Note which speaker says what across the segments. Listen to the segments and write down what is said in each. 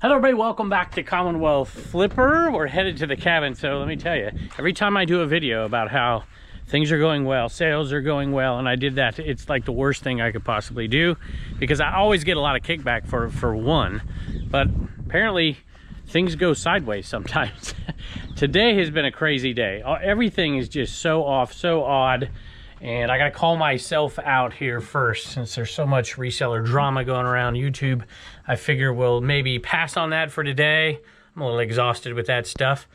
Speaker 1: Hello everybody, welcome back to Commonwealth Flipper. We're headed to the cabin, so let me tell you, every time I do a video about how things are going well, sales are going well, and I did that, it's like the worst thing I could possibly do because I always get a lot of kickback for one, but apparently things go sideways sometimes. Today has been a crazy day. Everything is just so off, so odd. And I gotta call myself out here first since there's so much reseller drama going around YouTube. I figure we'll maybe pass on that for today. I'm a little exhausted with that stuff.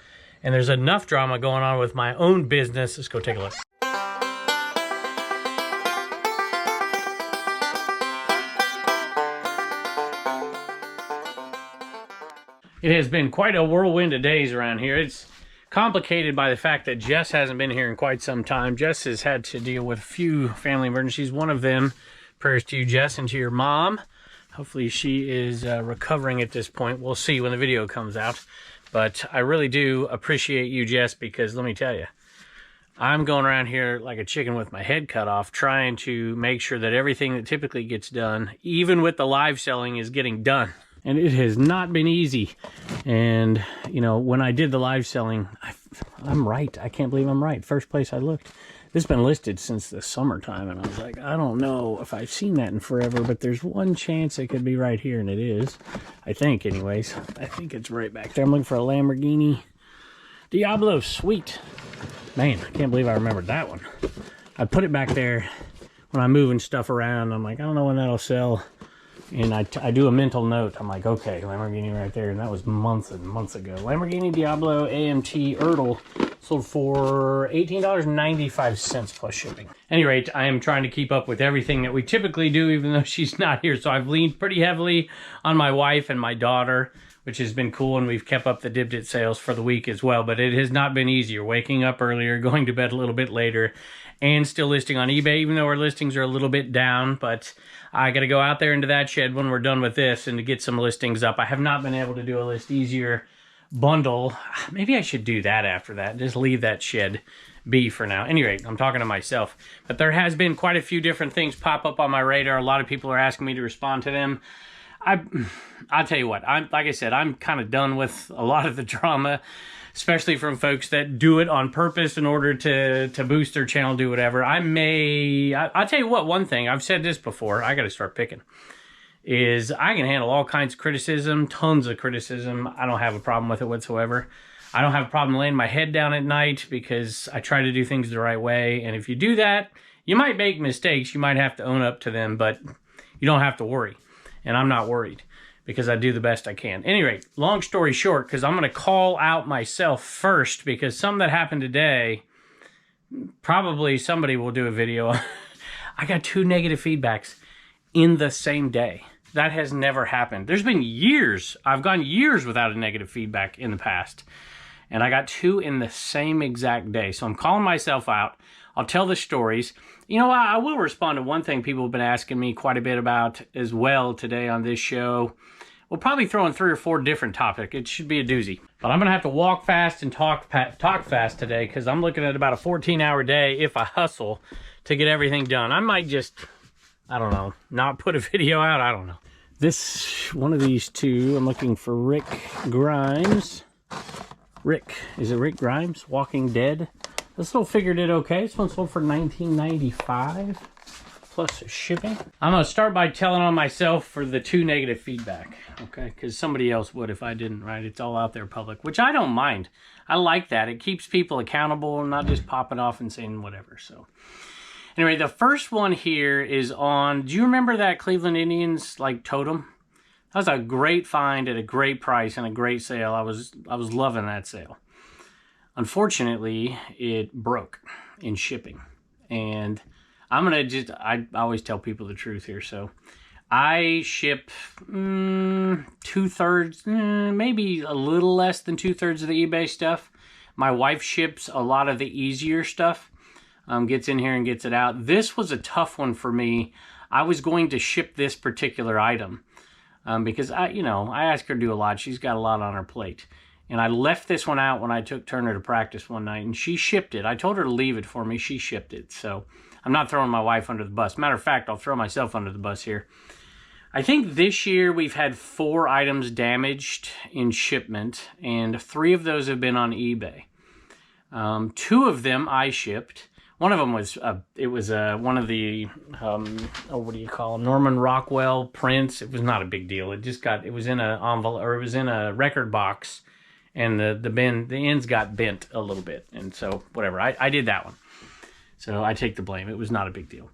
Speaker 1: And there's enough drama going on with my own business. Let's go take a look. It has been quite a whirlwind of days around here. It's complicated by the fact that Jess hasn't been here in quite some time. Jess has had to deal with a few family emergencies. One of them, prayers to you, Jess, and to your mom. Hopefully she is recovering at this point. We'll see when the video comes out. But I really do appreciate you, Jess, because let me tell you, I'm going around here like a chicken with my head cut off, trying to make sure that everything that typically gets done, even with the live selling, is getting done. And it has not been easy. And, you know, when I did the live selling, I'm right. I can't believe I'm right. First place I looked. This has been listed since the summertime. And I was like, I don't know if I've seen that in forever, but there's one chance it could be right here. And it is. I think, anyways. I think it's right back there. I'm looking for a Lamborghini Diablo. Sweet. Man, I can't believe I remembered that one. I put it back there when I'm moving stuff around. I'm like, I don't know when that'll sell. And I do a mental note. I'm like, okay, Lamborghini right there. And that was months and months ago. Lamborghini Diablo AMT Ertl sold for $18.95 plus shipping. At any rate, I am trying to keep up with everything that we typically do, even though she's not here. So I've leaned pretty heavily on my wife and my daughter, which has been cool. And we've kept up the Dibdit sales for the week as well. But it has not been easier. Waking up earlier, going to bed a little bit later, and still listing on eBay, even though our listings are a little bit down. But I got to go out there into that shed when we're done with this and to get some listings up. I have not been able to do a List Easier bundle. Maybe I should do that after that. Just leave that shed be for now. Anyway, I'm talking to myself. But there has been quite a few different things pop up on my radar. A lot of people are asking me to respond to them. I'll tell you what, like I said, I'm kind of done with a lot of the drama, especially from folks that do it on purpose in order to boost their channel, do whatever. I'll tell you what, one thing, I've said this before, I got to start picking, is I can handle all kinds of criticism, tons of criticism. I don't have a problem with it whatsoever. I don't have a problem laying my head down at night because I try to do things the right way. And if you do that, you might make mistakes. You might have to own up to them, but you don't have to worry. And I'm not worried because I do the best I can. Anyway, long story short, because I'm going to call out myself first because something that happened today, probably somebody will do a video. I got 2 negative feedbacks in the same day. That has never happened. There's been years. I've gone years without a negative feedback in the past. And I got 2 in the same exact day. So I'm calling myself out. I'll tell the stories. You know, I will respond to one thing people have been asking me quite a bit about as well today on this show. We'll probably throw in 3 or 4 different topics. It should be a doozy. But I'm going to have to walk fast and talk fast today because I'm looking at about a 14-hour day if I hustle to get everything done. I might just, I don't know, not put a video out. I don't know. This, one of these 2, I'm looking for Rick Grimes. Is it Rick Grimes? Walking Dead. This little figure did okay. This one sold for $19.95 plus shipping. I'm going to start by telling on myself for the 2 negative feedback, okay? Because somebody else would if I didn't, right? It's all out there public, which I don't mind. I like that. It keeps people accountable and not just popping off and saying whatever. So anyway, the first one here is on, do you remember that Cleveland Indians like totem? That was a great find at a great price and a great sale. I was loving that sale. Unfortunately, it broke in shipping. And I'm going to I always tell people the truth here. So I ship 2/3, maybe a little less than 2/3 of the eBay stuff. My wife ships a lot of the Eeasier stuff, gets in here and gets it out. This was a tough one for me. I was going to ship this particular item because I asked her to do a lot. She's got a lot on her plate. And I left this one out when I took Turner to practice one night, and she shipped it. I told her to leave it for me. She shipped it. So I'm not throwing my wife under the bus. Matter of fact, I'll throw myself under the bus here. I think this year we've had 4 items damaged in shipment, and 3 of those have been on eBay. 2 of them I shipped. One of them was one of the what do you call them? Norman Rockwell prints. It was not a big deal. It was in a envelope, or it was in a record box, and the ends got bent a little bit, and so whatever. I did that one, so I take the blame. It was not a big deal.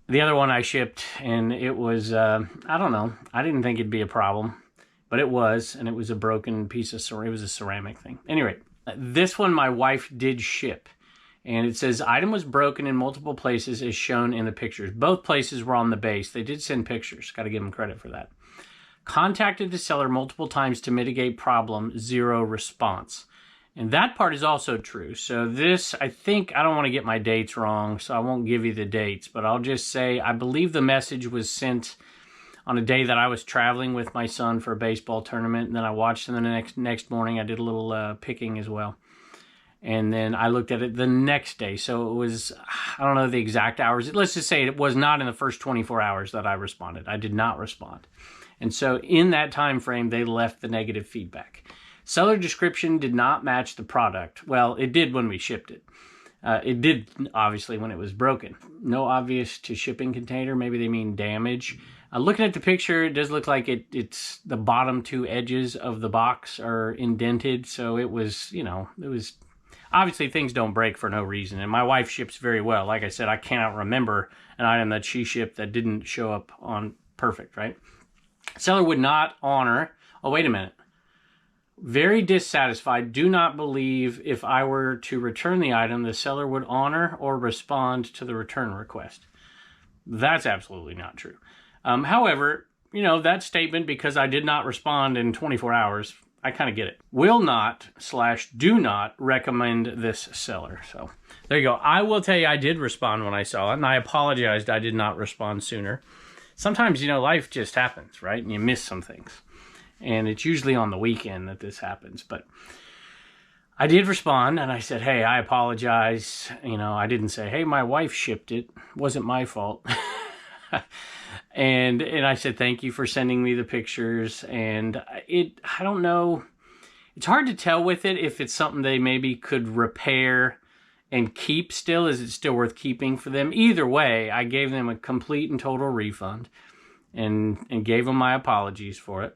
Speaker 1: The other one I shipped, and it was I don't know. I didn't think it'd be a problem, but it was, and it was a broken piece of ceramic. It was a ceramic thing. Anyway, this one my wife did ship. And it says, item was broken in multiple places as shown in the pictures. Both places were on the base. They did send pictures. Got to give them credit for that. Contacted the seller multiple times to mitigate problem. 0 response. And that part is also true. So this, I don't want to get my dates wrong, so I won't give you the dates. But I'll just say, I believe the message was sent on a day that I was traveling with my son for a baseball tournament. And then I watched them the next morning. I did a little picking as well. And then I looked at it the next day. So it was, I don't know the exact hours. Let's just say it was not in the first 24 hours that I responded. I did not respond. And so in that time frame, they left the negative feedback. Seller description did not match the product. Well, it did when we shipped it. It did, obviously, when it was broken. No obvious to shipping container. Maybe they mean damage. Looking at the picture, it does look like it's the bottom 2 edges of the box are indented. So it was, obviously, things don't break for no reason, and my wife ships very well. Like I said, I cannot remember an item that she shipped that didn't show up on perfect, right? Seller would not honor. Oh, wait a minute. Very dissatisfied. Do not believe if I were to return the item, the seller would honor or respond to the return request. That's absolutely not true. However, that statement, because I did not respond in 24 hours, I kind of get it. Will not / do not recommend this seller. So there you go. I will tell you, I did respond when I saw it, and I apologized I did not respond sooner. Sometimes, life just happens, right? And you miss some things. And it's usually on the weekend that this happens. But I did respond, and I said, hey, I apologize. I didn't say, hey, my wife shipped it. It wasn't my fault. And I said, thank you for sending me the pictures. And I don't know. It's hard to tell with it if it's something they maybe could repair and keep still. Is it still worth keeping for them? Either way, I gave them a complete and total refund and gave them my apologies for it.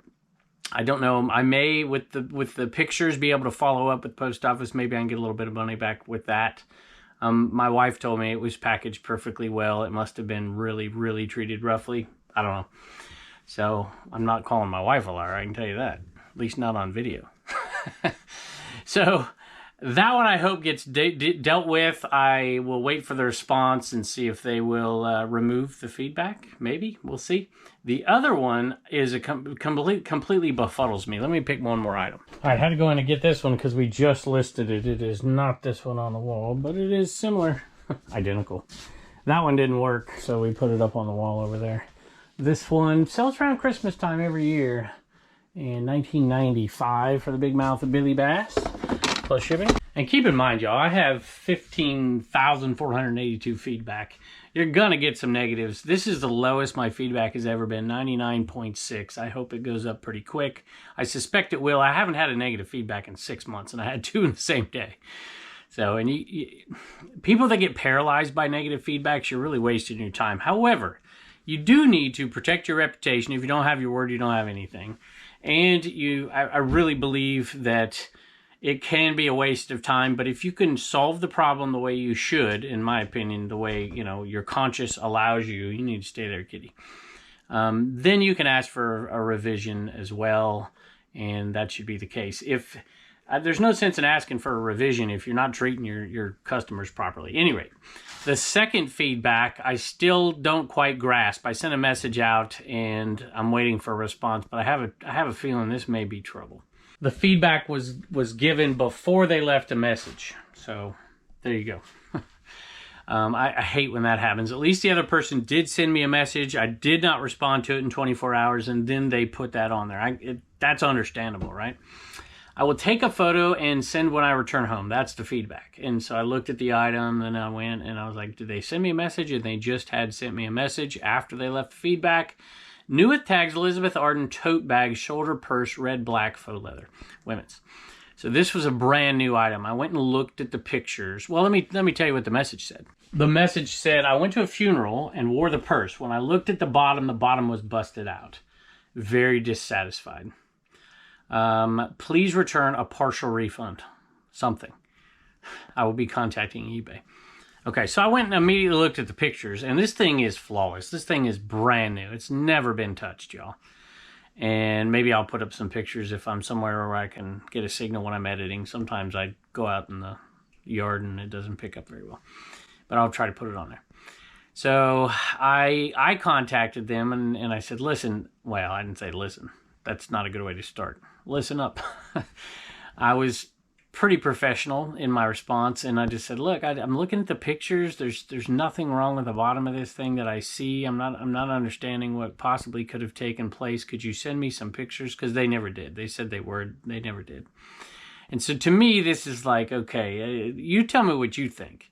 Speaker 1: I don't know. I may, with the pictures, be able to follow up with post office. Maybe I can get a little bit of money back with that. My wife told me it was packaged perfectly well. It must have been really, really treated roughly. I don't know. So I'm not calling my wife a liar, I can tell you that. At least not on video. So that one I hope gets dealt with. I will wait for the response and see if they will remove the feedback. Maybe. We'll see. The other one is completely befuddles me. Let me pick one more item. All right, I had to go in and get this one because we just listed it. It is not this one on the wall, but it is similar. Identical. That one didn't work, so we put it up on the wall over there. This one sells around Christmas time every year. In 1995 for the big mouth of Billy Bass, plus shipping. And keep in mind, y'all, I have 15,482 feedback. You're gonna get some negatives. This is the lowest my feedback has ever been, 99.6. I hope it goes up pretty quick. I suspect it will. I haven't had a negative feedback in 6 months, and I had 2 in the same day. So, and people that get paralyzed by negative feedbacks, you're really wasting your time. However, you do need to protect your reputation. If you don't have your word, you don't have anything. And I really believe that it can be a waste of time, but if you can solve the problem the way you should, in my opinion, the way, your conscience allows you, you need to stay there, kitty. Then you can ask for a revision as well, and that should be the case. If there's no sense in asking for a revision if you're not treating your customers properly. Anyway, the second feedback, I still don't quite grasp. I sent a message out, and I'm waiting for a response, but I have a feeling this may be trouble. The feedback was given before they left a message. So there you go. I hate when that happens. At least the other person did send me a message. I did not respond to it in 24 hours, and then they put that on there. That's understandable, right? I will take a photo and send when I return home. That's the feedback. And so I looked at the item, and I went and I was like, did they send me a message? And they just had sent me a message after they left the feedback. New with tags, Elizabeth Arden tote bag, shoulder purse, red, black, faux leather. Women's. So this was a brand new item. I went and looked at the pictures. Well, let me tell you what the message said. The message said, I went to a funeral and wore the purse. When I looked at the bottom was busted out. Very dissatisfied. Please return a partial refund. Something. I will be contacting eBay. Okay, so I went and immediately looked at the pictures, and this thing is flawless. This thing is brand new. It's never been touched, y'all. And maybe I'll put up some pictures if I'm somewhere where I can get a signal when I'm editing. Sometimes I go out in the yard and it doesn't pick up very well. But I'll try to put it on there. So I contacted them and I said, listen. Well, I didn't say listen. That's not a good way to start. Listen up. I was pretty professional in my response, and I just said, look, I'm looking at the pictures. There's nothing wrong with the bottom of this thing that I see. I'm not understanding what possibly could have taken place. Could you send me some pictures? Because they never did. They said they never did. And so to me, this is like, okay, you tell me what you think.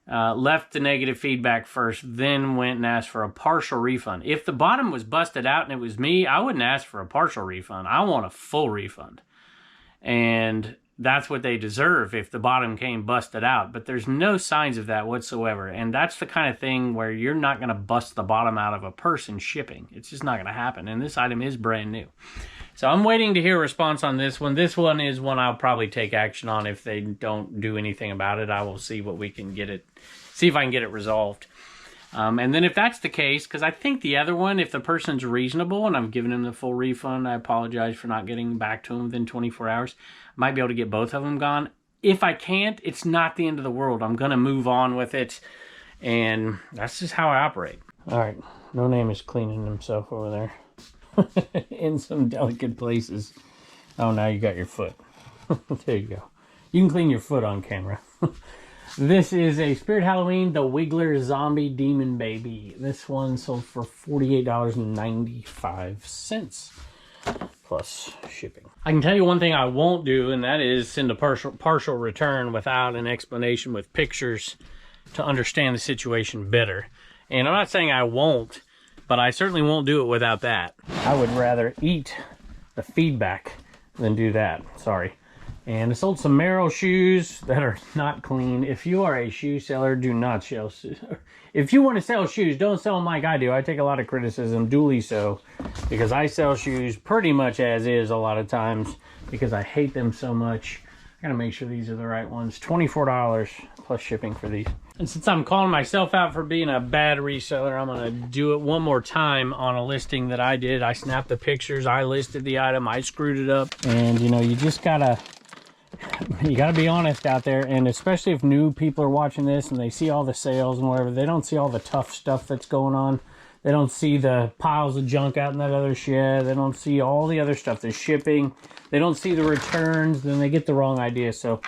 Speaker 1: Left the negative feedback first, then went and asked for a partial refund. If the bottom was busted out and it was me, I wouldn't ask for a partial refund. I want a full refund. And that's what they deserve if the bottom came busted out. But there's no signs of that whatsoever. And that's the kind of thing where you're not going to bust the bottom out of a purse in shipping. It's just not going to happen. And this item is brand new. So I'm waiting to hear a response on this one. This one is one I'll probably take action on. If they don't do anything about it, I will see what we can see if I can get it resolved. And then if that's the case, because I think the other one, if the person's reasonable and I'm giving them the full refund, I apologize for not getting back to them within 24 hours. I might be able to get both of them gone. If I can't, it's not the end of the world. I'm going to move on with it. And that's just how I operate. All right. No Name is cleaning himself over there. In some delicate places. Oh, now you got your foot. There you go. You can clean your foot on camera. This is a Spirit Halloween, the Wiggler Zombie Demon Baby. This one sold for $48.95 plus shipping. I can tell you one thing I won't do, and that is send a partial return without an explanation with pictures to understand the situation better. And I'm not saying I won't, but I certainly won't do it without that. I would rather eat the feedback than do that. Sorry. And I sold some Merrell shoes that are not clean. If you are a shoe seller, do not sell shoes. If you want to sell shoes, don't sell them like I do. I take a lot of criticism, duly so, because I sell shoes pretty much as is a lot of times because I hate them so much. I gotta make sure these are the right ones. $24 plus shipping for these. And since I'm calling myself out for being a bad reseller, I'm gonna do it one more time on a listing that I did. I snapped the pictures, I listed the item, I screwed it up. And you know, you just gotta be honest out there, and especially if new people are watching this and they see all the sales and whatever, they don't see all the tough stuff that's going on. They don't see the piles of junk out in that other shed. They don't see all the other stuff, the shipping. They don't see the returns, then they get the wrong idea. So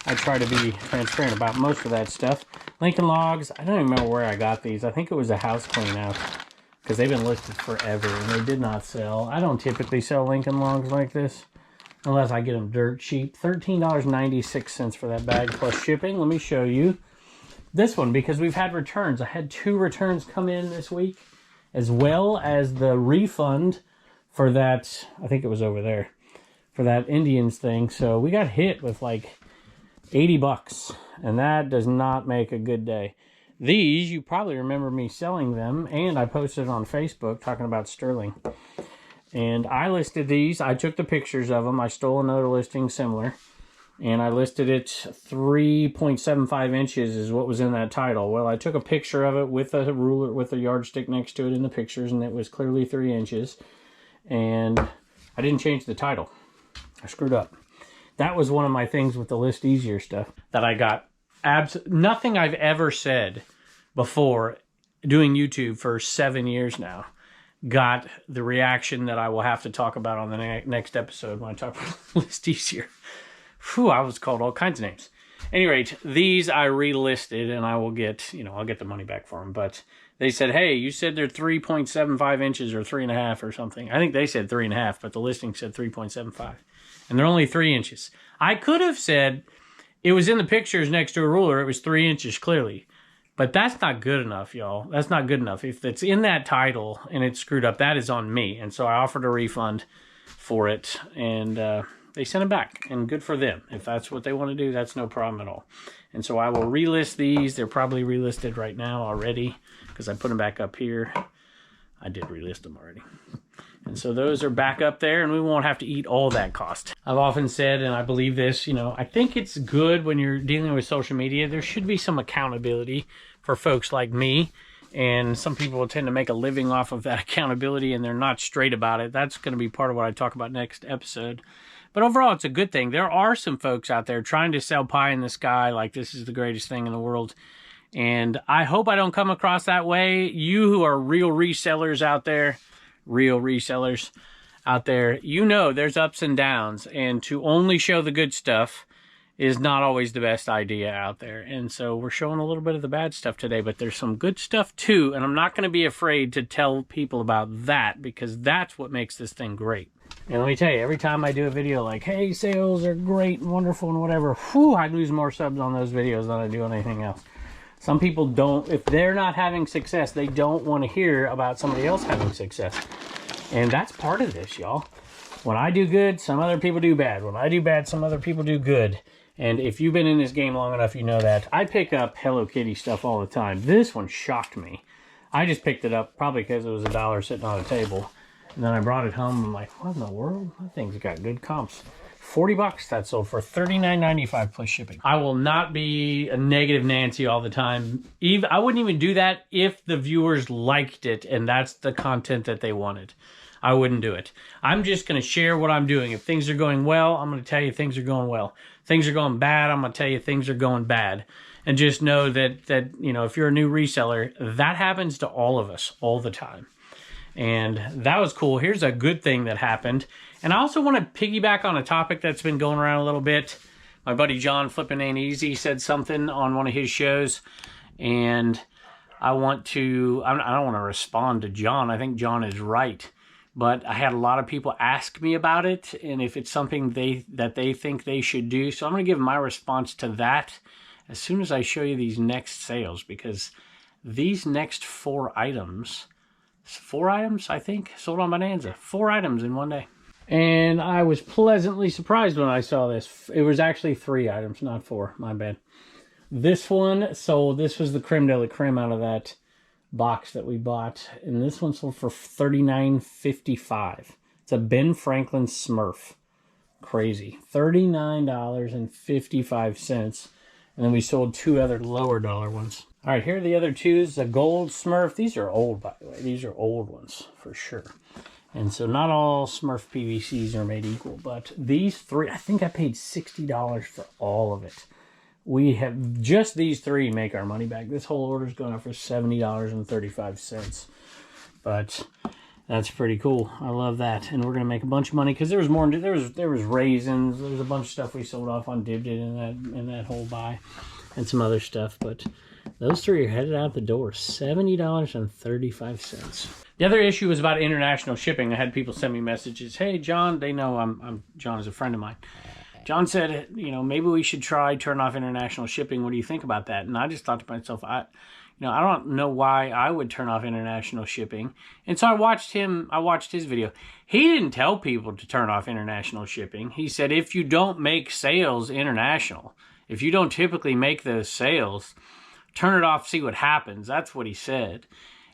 Speaker 1: I try to be transparent about most of that stuff. Lincoln Logs, I don't even remember where I got these. I think it was a house clean out because they've been listed forever and they did not sell. I don't typically sell Lincoln Logs like this unless I get them dirt cheap. $13.96 for that bag plus shipping. Let me show you this one because we've had returns. I had 2 returns come in this week, as well as the refund for that, I think it was over there, for that Indians thing. So we got hit with like 80 bucks, and that does not make a good day. These, you probably remember me selling them, and I posted on Facebook talking about Sterling. And I listed these. I took the pictures of them. I stole another listing similar. And I listed it 3.75 inches is what was in that title. Well, I took a picture of it with a ruler, with a yardstick next to it in the pictures, and it was clearly 3 inches. And I didn't change the title. I screwed up. That was one of my things with the list easier stuff that I got. Nothing I've ever said before doing YouTube for 7 years now got the reaction that I will have to talk about on the next episode when I talk about list easier. Whew, I was called all kinds of names. At any rate, these I relisted and I will get, I'll get the money back for them. But they said, hey, you said they're 3.75 inches or 3.5 or something. I think they said 3.5, but the listing said 3.75. And they're only 3 inches. I could have said it was in the pictures next to a ruler. It was 3 inches clearly. But that's not good enough, y'all. That's not good enough. If it's in that title and it's screwed up, that is on me. And so I offered a refund for it, and they sent it back, and good for them. If that's what they want to do, that's no problem at all. And so I will relist these. They're probably relisted right now already because I put them back up here. I did relist them already. And so those are back up there, and we won't have to eat all that cost. I've often said, and I believe this, you know, I think it's good when you're dealing with social media. There should be some accountability for folks like me. And some people will tend to make a living off of that accountability, and they're not straight about it. That's going to be part of what I talk about next episode. But overall, it's a good thing. There are some folks out there trying to sell pie in the sky like this is the greatest thing in the world. And I hope I don't come across that way. You who are real resellers out there, you know there's ups and downs. And to only show the good stuff is not always the best idea out there. And so we're showing a little bit of the bad stuff today, but there's some good stuff too. And I'm not going to be afraid to tell people about that, because that's what makes this thing great. And let me tell you, every time I do a video like, hey, sales are great and wonderful and whatever, whew, I lose more subs on those videos than I do on anything else. Some people don't, if they're not having success, they don't want to hear about somebody else having success. And that's part of this, y'all. When I do good, some other people do bad. When I do bad, some other people do good. And if you've been in this game long enough, you know that. I pick up Hello Kitty stuff all the time. This one shocked me. I just picked it up probably because it was $1 sitting on a table. And then I brought it home. I'm like, what in the world? That thing's got good comps. 40 bucks that sold for $39.95 plus shipping. I will not be a negative Nancy all the time. I wouldn't even do that if the viewers liked it and that's the content that they wanted. I wouldn't do it. I'm just going to share what I'm doing. If things are going well, I'm going to tell you things are going well. Things are going bad, I'm going to tell you things are going bad. And just know that you know, if you're a new reseller, that happens to all of us all the time. And that was cool. Here's a good thing that happened. And I also want to piggyback on a topic that's been going around a little bit. My buddy John Flippin' Ain't Easy said something on one of his shows. And I don't want to respond to John. I think John is right. But I had a lot of people ask me about it and if it's something that they think they should do. So I'm going to give my response to that as soon as I show you these next sales, because these next 4 items, I think, sold on Bonanza. 4 items in one day. And I was pleasantly surprised when I saw this. It was actually 3 items, not 4. My bad. This one sold. This was the creme de la creme out of that box that we bought. And this one sold for $39.55. It's a Ben Franklin Smurf. Crazy. $39.55. And then we sold 2 other lower dollar ones. All right, here are the other 2. This is a gold Smurf. These are old, by the way. These are old ones for sure. And so not all Smurf PVCs are made equal, but these 3, I think I paid $60 for all of it. We have just these 3 make our money back. This whole order is going up for $70.35. But that's pretty cool. I love that. And we're going to make a bunch of money because there was more. There was raisins. There was a bunch of stuff we sold off on Dibdit in that whole buy, and some other stuff. But those 3 are headed out the door. $70.35. The other issue was about international shipping. I had people send me messages. Hey, John, they know John is a friend of mine. John said, you know, maybe we should turn off international shipping. What do you think about that? And I just thought to myself, I don't know why I would turn off international shipping. And so I watched his video. He didn't tell people to turn off international shipping. He said, if you don't make sales international, if you don't typically make those sales, turn it off, see what happens. That's what he said.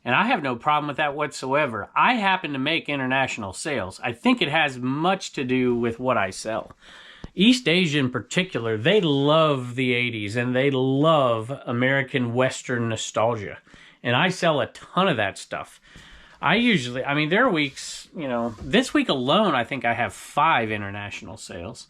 Speaker 1: And I have no problem with that whatsoever. I happen to make international sales. I think it has much to do with what I sell. East Asia in particular, they love the 80s and they love American Western nostalgia. And I sell a ton of that stuff. There are weeks, you know, this week alone, I think I have 5 international sales.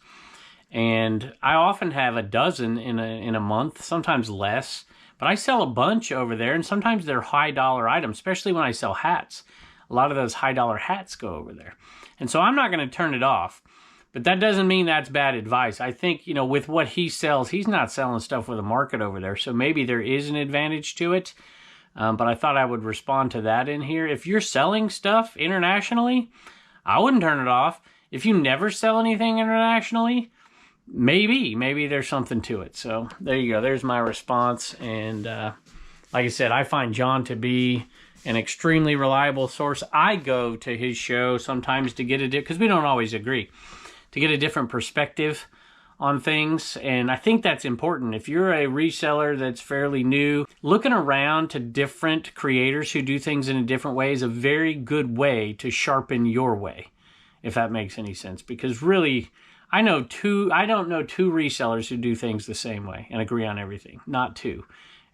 Speaker 1: And I often have a dozen in a month, sometimes less. But I sell a bunch over there, and sometimes they're high dollar items, especially when I sell hats. A lot of those high dollar hats go over there. And so I'm not going to turn it off. But that doesn't mean that's bad advice. I think, you know, with what he sells, he's not selling stuff with a market over there. So maybe there is an advantage to it. But I thought I would respond to that in here. If you're selling stuff internationally, I wouldn't turn it off. If you never sell anything internationally, maybe there's something to it. So there you go. There's my response. And Like I said, I find John to be an extremely reliable source. I go to his show sometimes to get because we don't always agree, to get a different perspective on things. And I think that's important. If you're a reseller that's fairly new, looking around to different creators who do things in a different way is a very good way to sharpen your way, if that makes any sense. Because really, I don't know two resellers who do things the same way and agree on everything. Not two.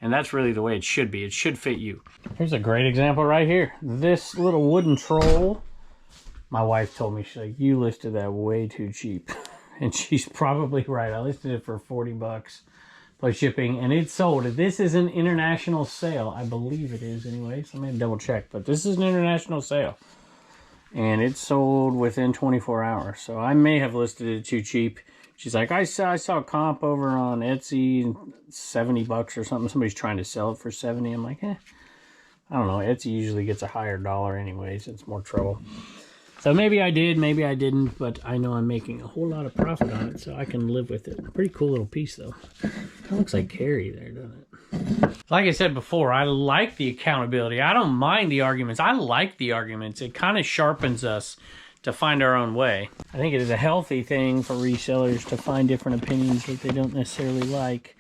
Speaker 1: And that's really the way it should be. It should fit you. Here's a great example right here. This little wooden troll. My wife told me, she's like, you listed that way too cheap. And she's probably right. I listed it for 40 bucks plus shipping, and it sold. This is an international sale. I believe it is anyways. I'm going to double check, but this is an international sale. And it sold within 24 hours. So I may have listed it too cheap. She's like, I saw a comp over on Etsy, 70 bucks or something. Somebody's trying to sell it for 70. I'm like, I don't know. Etsy usually gets a higher dollar anyways. It's more trouble. So maybe I did, maybe I didn't, but I know I'm making a whole lot of profit on it, so I can live with it. Pretty cool little piece, though. Kind of looks like Carrie there, doesn't it? Like I said before, I like the accountability. I don't mind the arguments. I like the arguments. It kind of sharpens us to find our own way. I think it is a healthy thing for resellers to find different opinions that they don't necessarily like.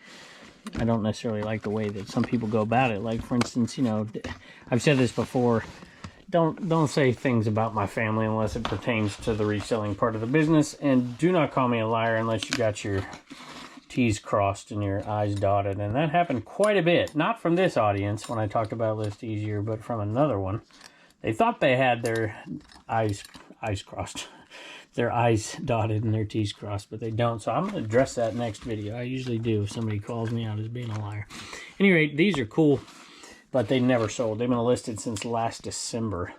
Speaker 1: I don't necessarily like the way that some people go about it. Like, for instance, you know, I've said this before, don't say things about my family unless it pertains to the reselling part of the business, and do not call me a liar unless you got your T's crossed and your I's dotted. And that happened quite a bit, not from this audience when I talked about List Easier, but from another one. They thought they had their I's crossed, their I's dotted and their T's crossed, but they don't. So I'm going to address that next video. I usually do if somebody calls me out as being a liar. At any rate, these are cool, but they never sold. They've been listed since last December,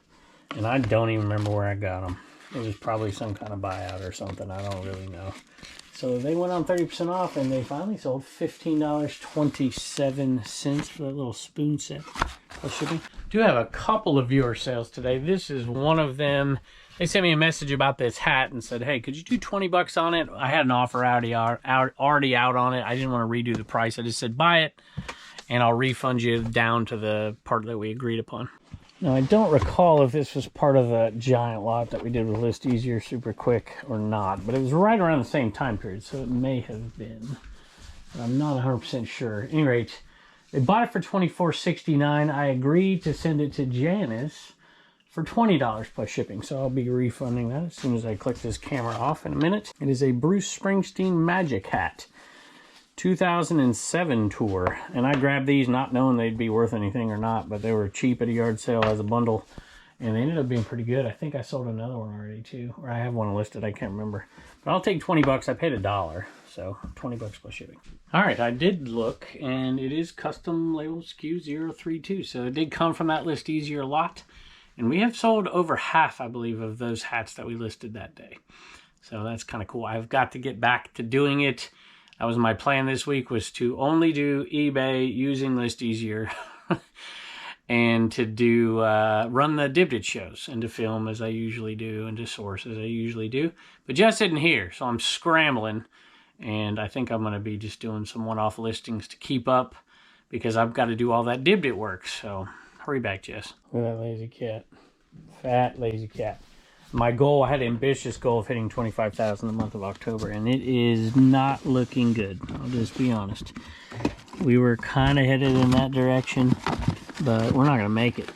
Speaker 1: and I don't even remember where I got them. It was probably some kind of buyout or something. I don't really know. So they went on 30% off, and they finally sold $15.27 for that little spoon set plus shipping. Do have a couple of viewer sales today. This is one of them. They sent me a message about this hat and said, hey, could you do 20 bucks on it? I had an offer already out on it. I didn't want to redo the price. I just said, buy it, and I'll refund you down to the part that we agreed upon. Now, I don't recall if this was part of the giant lot that we did with List Easier Super Quick or not, but it was right around the same time period, so it may have been. But I'm not 100% sure. At any rate, they bought it for $24.69. I agreed to send it to Janice for $20 plus shipping, so I'll be refunding that as soon as I click this camera off in a minute. It is a Bruce Springsteen Magic Hat. 2007 tour, and I grabbed these not knowing they'd be worth anything or not, but they were cheap at a yard sale as a bundle, and they ended up being pretty good. I think I sold another one already too, or I have one listed, I can't remember. But I'll take 20 bucks. I paid $1, so 20 bucks plus shipping. All right, I did look, and it is custom label SKU 032, so it did come from that List Easier lot, and we have sold over half, I believe, of those hats that we listed that day. So that's kind of cool. I've got to get back to doing it. That was my plan this week, was to only do eBay using List Easier and to do run the Dibdit shows and to film as I usually do and to source as I usually do. But Jess isn't here, so I'm scrambling, and I think I'm going to be just doing some one-off listings to keep up because I've got to do all that Dibdit work. So hurry back, Jess. Look at that lazy cat. Fat, lazy cat. My goal, I had an ambitious goal of hitting 25,000 in the month of October, and it is not looking good. I'll just be honest. We were kind of headed in that direction, but we're not going to make it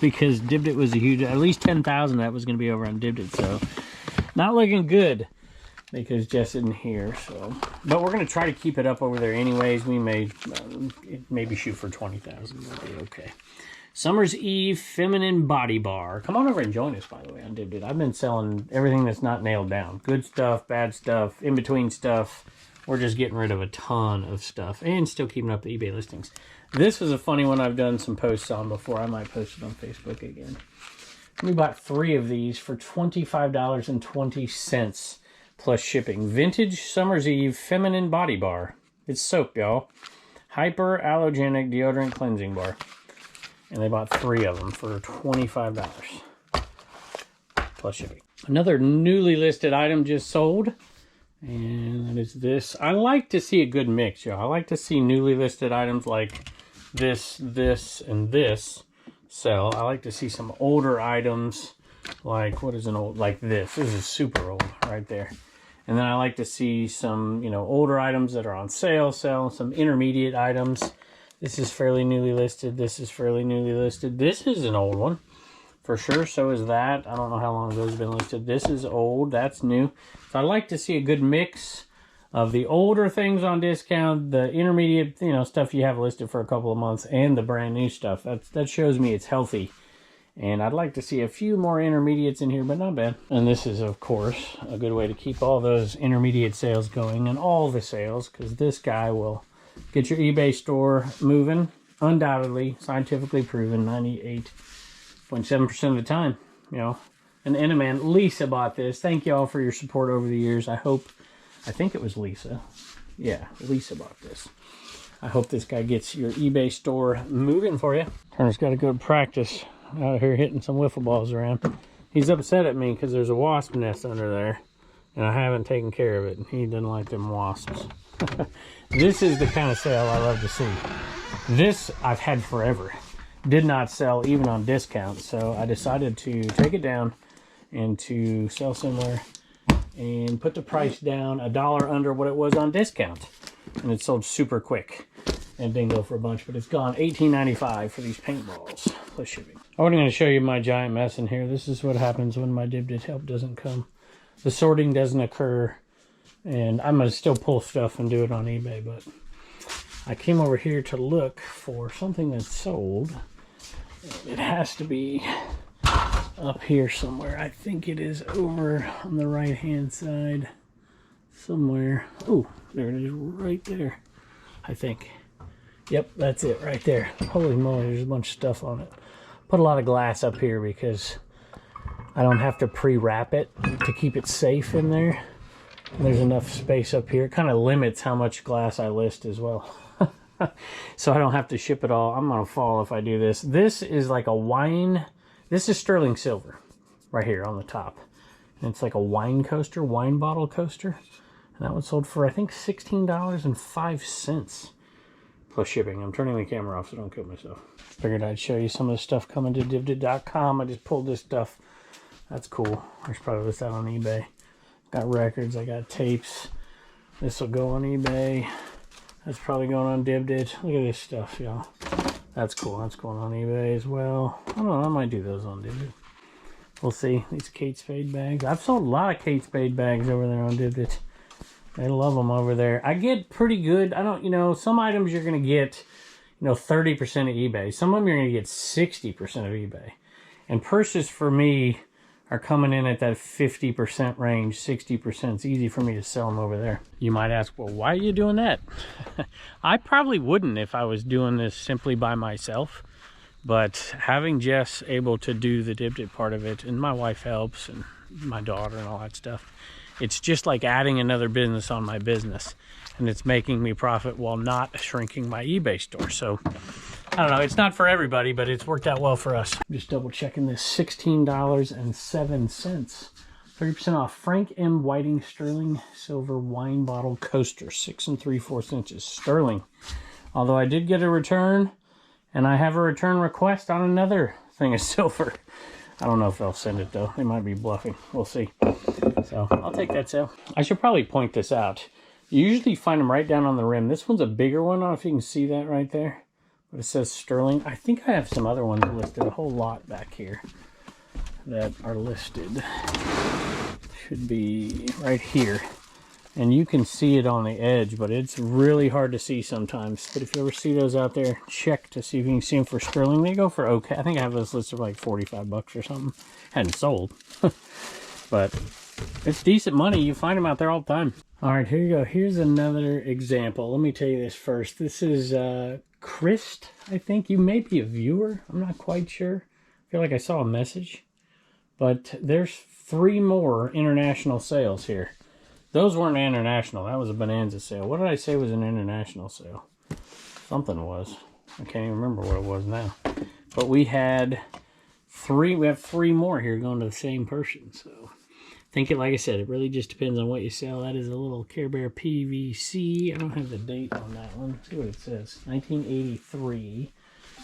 Speaker 1: because Dibdit was a huge, at least 10,000 that was going to be over on Dibdit, so not looking good because Jess isn't here. So, but we're going to try to keep it up over there anyways. We may maybe shoot for 20,000. That'll be okay. Summer's Eve Feminine Body Bar. Come on over and join us, by the way, on Dibdit. I've been selling everything that's not nailed down. Good stuff, bad stuff, in-between stuff. We're just getting rid of a ton of stuff and still keeping up the eBay listings. This was a funny one I've done some posts on before. I might post it on Facebook again. We bought 3 of these for $25.20 plus shipping. Vintage Summer's Eve Feminine Body Bar. It's soap, y'all. Hyperallergenic deodorant cleansing bar. And they bought 3 of them for $25 plus shipping. Another newly listed item just sold, and that is this. I like to see a good mix, y'all. I like to see newly listed items like this, and this sell. I like to see some older items, like, what is an old, like this. This is super old right there. And then I like to see some, you know, older items that are on sale, some intermediate items. This is fairly newly listed. This is fairly newly listed. This is an old one for sure. So is that. I don't know how long those have been listed. This is old. That's new. So I like to see a good mix of the older things on discount, the intermediate, you know, stuff you have listed for a couple of months, and the brand new stuff. That shows me it's healthy. And I'd like to see a few more intermediates in here, but not bad. And this is, of course, a good way to keep all those intermediate sales going and all the sales, because this guy will get your eBay store moving. Undoubtedly, scientifically proven, 98.7% of the time, you know. And man, Lisa bought this. Thank you all for your support over the years. I think it was Lisa. Yeah, Lisa bought this. I hope this guy gets your eBay store moving for you. Turner's got a good practice out here hitting some wiffle balls around. He's upset at me because there's a wasp nest under there and I haven't taken care of it. He doesn't like them wasps. This is the kind of sale I love to see. This I've had forever. Did not sell even on discount, so I decided to take it down and to sell somewhere and put the price down $1 under what it was on discount. And it sold super quick and didn't go for a bunch, but it's gone $18.95 for these paintballs plus shipping. I'm going to show you my giant mess in here. This is what happens when my Dib Dit help doesn't come. The sorting doesn't occur, and I'm going to still pull stuff and do it on eBay, but I came over here to look for something that's sold. It has to be up here somewhere. I think it is over on the right hand side somewhere. Oh, there it is right there, I think. Yep, that's it right there. Holy moly, there's a bunch of stuff on it. Put a lot of glass up here because I don't have to pre-wrap it to keep it safe in there. And there's enough space up here. It kind of limits how much glass I list as well. So I don't have to ship it all. I'm going to fall if I do this. This is like a wine. This is sterling silver right here on the top. And it's like a wine coaster, wine bottle coaster. And that one sold for, I think, $16.05 plus shipping. I'm turning the camera off so don't kill myself. Figured I'd show you some of the stuff coming to divdit.com. I just pulled this stuff. That's cool. There's probably this out on eBay. Got records. I got tapes. This will go on eBay. That's probably going on DivDit. Look at this stuff, y'all. That's cool. That's going on eBay as well. I don't know. I might do those on DivDit. We'll see. These Kate Spade bags. I've sold a lot of Kate Spade bags over there on DivDit. They love them over there. I get pretty good. I don't, you know, some items you're going to get, you know, 30% of eBay. Some of them you're going to get 60% of eBay. And purses for me are coming in at that 50% range, 60%. It's easy for me to sell them over there. You might ask, well, why are you doing that? I probably wouldn't if I was doing this simply by myself. But having Jess able to do the DivDit part of it, and my wife helps, and my daughter and all that stuff, it's just like adding another business on my business, and it's making me profit while not shrinking my eBay store. So I don't know, it's not for everybody, but it's worked out well for us. Just double checking this, $16.07, 30% off Frank M. Whiting Sterling Silver Wine Bottle Coaster, 6 3/4 inches sterling. Although I did get a return, and I have a return request on another thing of silver. I don't know if they'll send it though. They might be bluffing. We'll see. So I'll take that sale. I should probably point this out. You usually find them right down on the rim. This one's a bigger one. I don't know if you can see that right there. But it says sterling. I think I have some other ones listed. A whole lot back here that are listed. Should be right here. And you can see it on the edge, but it's really hard to see sometimes. But if you ever see those out there, check to see if you can see them for sterling. They go for okay. I think I have those listed for like 45 bucks or something. Hadn't sold. But it's decent money. You find them out there all the time. All right, here you go. Here's another example. Let me tell you this first. This is Christ, I think. You may be a viewer. I'm not quite sure. I feel like I saw a message. But there's 3 more international sales here. Those weren't international. That was a Bonanza sale. What did I say was an international sale? Something was. I can't even remember what it was now. But we had 3. We have 3 more here going to the same person. So think it, like I said, it really just depends on what you sell. That is a little Care Bear PVC. I don't have the date on that one. Let's see what it says. 1983.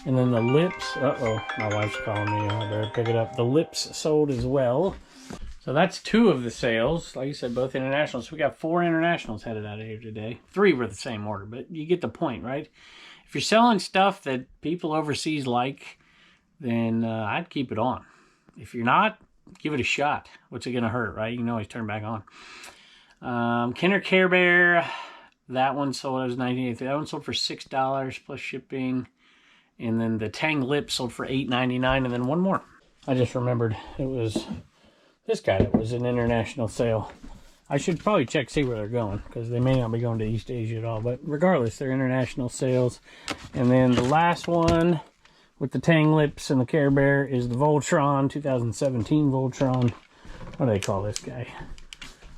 Speaker 1: And then the lips, uh-oh, my wife's calling me. I better pick it up. The lips sold as well. So that's 2 of the sales. Like I said, both international. So we got 4 internationals headed out of here today. 3 were the same order, but you get the point, right? If you're selling stuff that people overseas like, then I'd keep it on. If you're not, give it a shot. What's it going to hurt, right? You can always turn back on. Kinder Care Bear, that one sold, it was $19.83. That one sold for $6 plus shipping. And then the Tang Lip sold for $8.99. And then one more. I just remembered it was this guy that was an international sale. I should probably check, see where they're going, because they may not be going to East Asia at all. But regardless, they're international sales. And then the last one with the Tang Lips and the Care Bear is the Voltron, 2017 Voltron. What do they call this guy?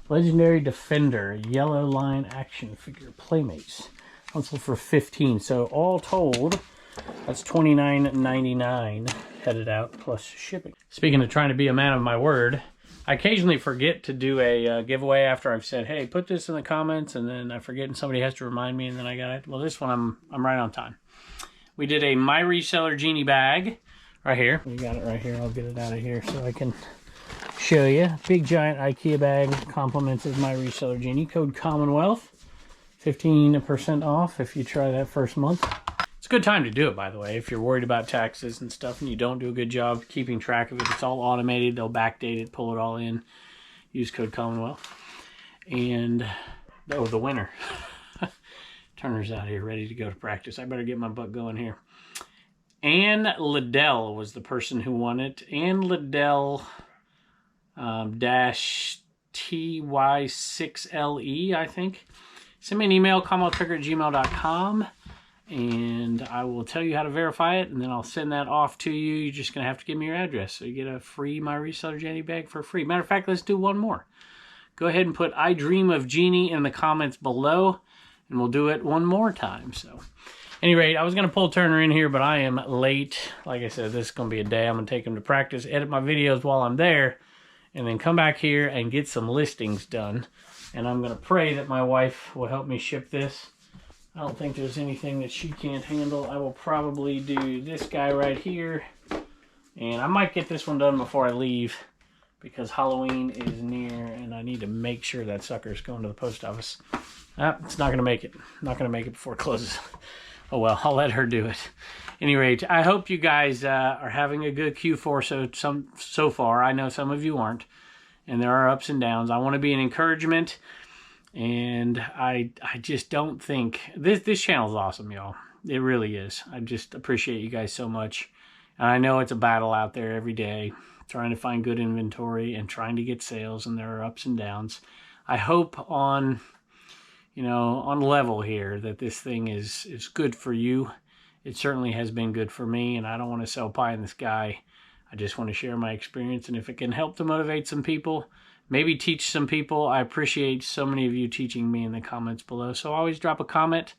Speaker 1: Legendary Defender, Yellow Line Action Figure Playmates. One sold for $15. So all told, that's $29.99 headed out plus shipping. Speaking of trying to be a man of my word, I occasionally forget to do a giveaway after I've said, hey, put this in the comments, and then I forget and somebody has to remind me, and then I got it. Well, this one I'm right on time. We did a My Reseller Genie bag right here. We got it right here. I'll get it out of here so I can show you. Big giant IKEA bag compliments of My Reseller Genie. Code Commonwealth. 15% off if you try that first month. It's a good time to do it, by the way, if you're worried about taxes and stuff and you don't do a good job keeping track of it. It's all automated. They'll backdate it, pull it all in. Use code Commonwealth. And, oh, the winner. Turner's out here ready to go to practice. I better get my butt going here. Ann Liddell was the person who won it. Ann Liddell -TY6LE, I think. Send me an email, commonwealthpicker@gmail.com, and I will tell you how to verify it, and then I'll send that off to you. You're just going to have to give me your address, so you get a free My Reseller Genie bag for free. Matter of fact, let's do one more. Go ahead and put I Dream of Genie in the comments below, and we'll do it one more time. So, at any rate, I was going to pull Turner in here, but I am late. Like I said, this is going to be a day. I'm going to take him to practice, edit my videos while I'm there, and then come back here and get some listings done. And I'm going to pray that my wife will help me ship this. I don't think there's anything that she can't handle. I will probably do this guy right here. And I might get this one done before I leave, because Halloween is near and I need to make sure that sucker's going to the post office. It's not going to make it. Not going to make it before it closes. Oh well, I'll let her do it. Any rate, I hope you guys are having a good Q4 so far. I know some of you aren't, and there are ups and downs. I want to be an encouragement, and I just don't think this channel is awesome, y'all. It really is. I just appreciate you guys so much, and I know it's a battle out there every day, trying to find good inventory and trying to get sales, and there are ups and downs. I hope on level here that this thing is good for you. It certainly has been good for me, and I don't want to sell pie in the sky. I just want to share my experience, and if it can help to motivate some people, maybe teach some people. I appreciate so many of you teaching me in the comments below, so always drop a comment.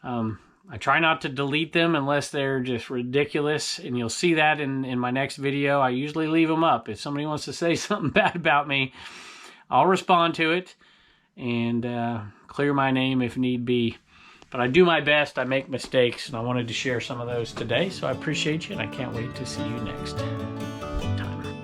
Speaker 1: I try not to delete them unless they're just ridiculous, and you'll see that in my next video. I usually leave them up. If somebody wants to say something bad about me, I'll respond to it and clear my name if need be. But I do my best. I make mistakes, and I wanted to share some of those today. So I appreciate you, and I can't wait to see you next time.